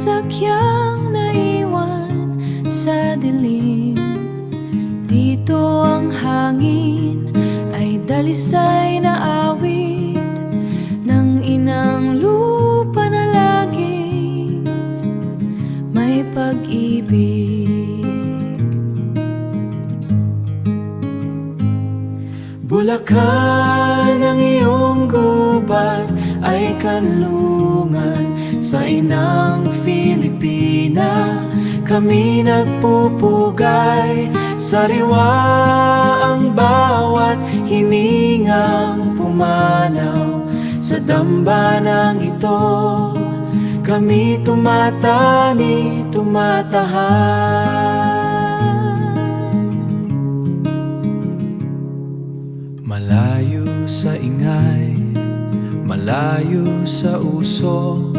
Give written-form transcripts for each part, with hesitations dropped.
sakyang naiwan sa dilim. Dito ang hangin ay dalisay na awit ng inang lupa na laging may pag-ibig. Bulacan ang iyong gubat ay kanlungan sa inang Filipina. Kami nagpupugay, sariwa ang bawat hiningang pumanaw. Sa dambanang ito, kami tumatani, tumatahan. Malayo sa ingay, malayo sa usok,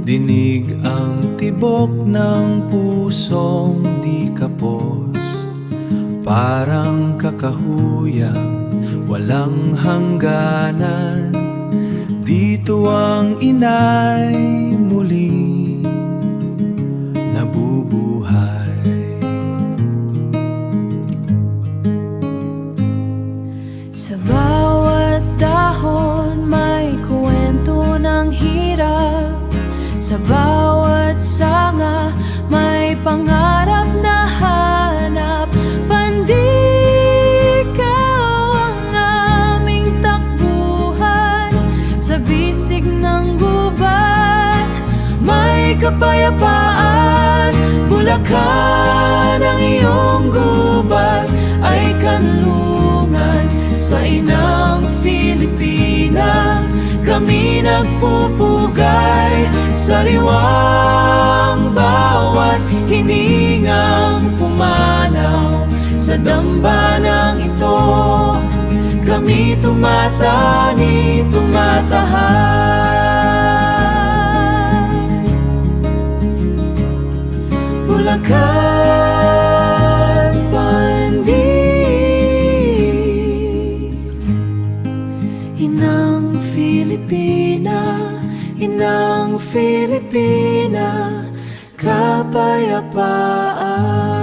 dinig ang tibok ng pusong di kapos. Parang kakahuyang walang hangganan, dito ang inay muli nabubuhay. Sa bawat dahon may kwento ng hirap, sa bawat sanga may pangarap na hanap. Pandikaw ang aming takbuhan, sa bisig ng gubat may kapayapaan. Bulacan ang iyong gubat ay kanlungan sa inang Filipina. Kami nagpupugay, sariwang bawat hiningang pumanaw. Sa dambanang ito, kami tumatani, tumatahan. Bulacan, Pandi, inang Filipina, inang Filipina, kapayapaan.